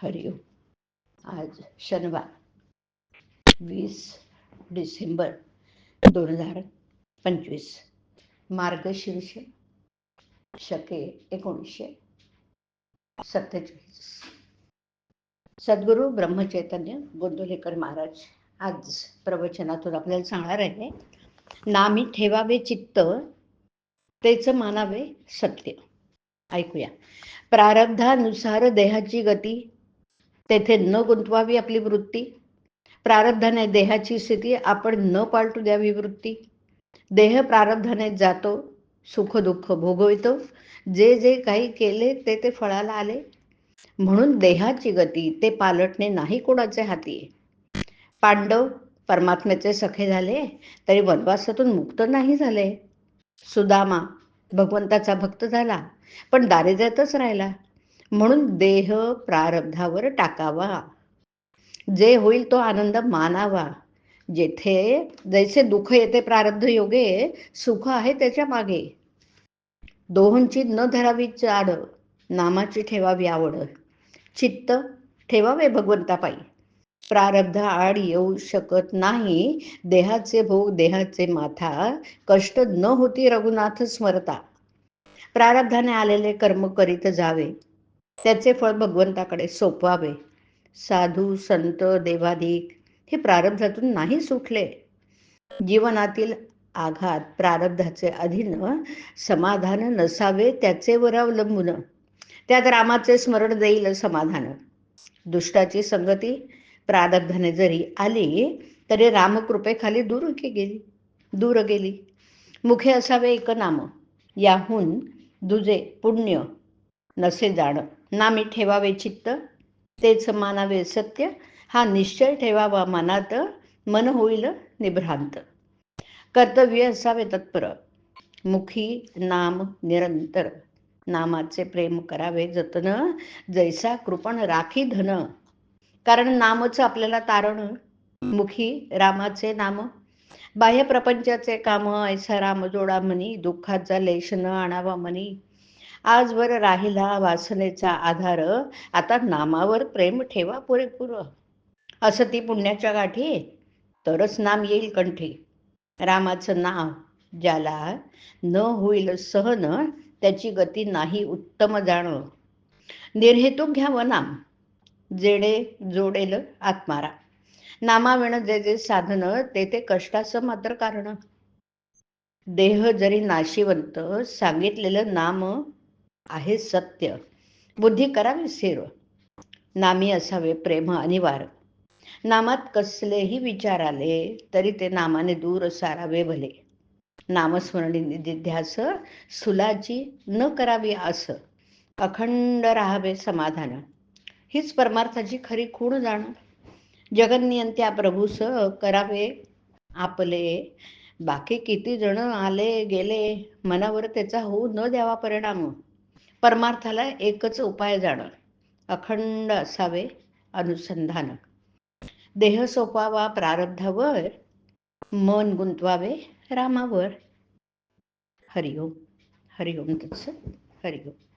हरिओम. आज शनिवार 20 डिसेंबर 2025, मार्गशीर्ष शके 1947. सद्गुरू ब्रह्मचैतन्य गोंदवलेकर महाराज आज प्रवचनातून आपल्याला सांगणार आहे, नामी ठेवावे चित्त, तेच मानावे सत्य. ऐकूया. प्रारब्धानुसार देहाची गती, तेथे न गुंतवावी आपली वृत्ती. प्रारब्धाने देहाची स्थिती आपण न पालटू द्यावी वृत्ती. देह प्रारब्धाने जातो, सुख दुःख भोगवितो. जे जे काही केले ते ते फळाला आले. म्हणून देहाची गती ते पालटणे नाही कोणाचे हाती. पांडव परमात्म्याचे सखे झाले तरी वनवासातून मुक्त नाही झाले. सुदामा भगवंताचा भक्त झाला पण दारिद्र्यातच राहिला. म्हणून देह प्रारब्धावर टाकावा, जे होईल तो आनंद मानावा. जेथे जैसे दुःख येते प्रारब्ध योगे, सुख आहे त्याच्या मागे. दोहोंची न धरावी चाड, नामाची ठेवावी आवड. चित्त ठेवावे भगवंतापायी, प्रारब्ध आड येऊ शकत नाही. देहाचे भोग देहाचे माथा, कष्ट न होती रघुनाथ स्मरता. प्रारब्धाने आलेले कर्म करीत जावे, त्याचे फळ भगवंताकडे सोपवावे. साधू संत देवाधिक हे प्रारब्धातून नाही सुटले. जीवनातील आघात प्रारब्धाचे अधीन, समाधान नसावे त्याचे वर अवलंबून. त्यात रामाचे स्मरण देईल समाधान. दुष्टाची संगती प्रारब्धाने जरी आली तरी रामकृपेखाली दूर गेली. मुखे असावे एक नाम, याहून दुजे पुण्य नसे जाण. नामी ठेवावे चित्त, तेच मानावे सत्य. हा निश्चय ठेवावा मनात, मन होईल निभ्रांत. कर्तव्य असावे तत्पर, मुखी नाम निरंतर. नामाचे प्रेम करावे जतन, जैसा कृपण राखी धन. कारण नामच आपल्याला तारण, मुखी रामाचे नाम. बाह्य प्रपंचाचे काम, ऐसा राम जोडा मनी. दुःखाचा लेश न आणावा मनी. आजवर राहिला वासनेचा आधार, आता नामावर प्रेम ठेवा पुरेपूर. असती पुण्याच्या गाठी, तरच नाम येईल कंठी. रामाचं नाव ज्याला न होईल सहन, त्याची गती नाही उत्तम जाण. निर्हेतुक घ्यावं नाम, जेडे जोडेल आत्मारा. नामाविण जे जे साधन, ते ते कष्टाचं मात्र कारण. देह जरी नाशिवंत, सांगितलेलं नाम आहे सत्य. बुद्धी करावी स्थिर, नामी असावे प्रेम अनिवार्य. नामात कसलेही विचार आले तरी ते नामाने दूर सारावे भले. नामस्मरणी निधिध्यास, सुलाची न करावी आस. अखंड राहावे समाधान, हीच परमार्थाची खरी खूण जाण. जगन्नियंत्या प्रभूस करावे आपले, बाकी किती जण आले गेले, मनावर त्याचा होऊ न द्यावा परिणाम. परमार्थाला एकच उपाय जाण, अखंड असावे अनुसंधान. देह सोपावा प्रारब्धावर, मन गुंतवावे रामावर. हरिओम. हरिओम तत्सत. हरिओम.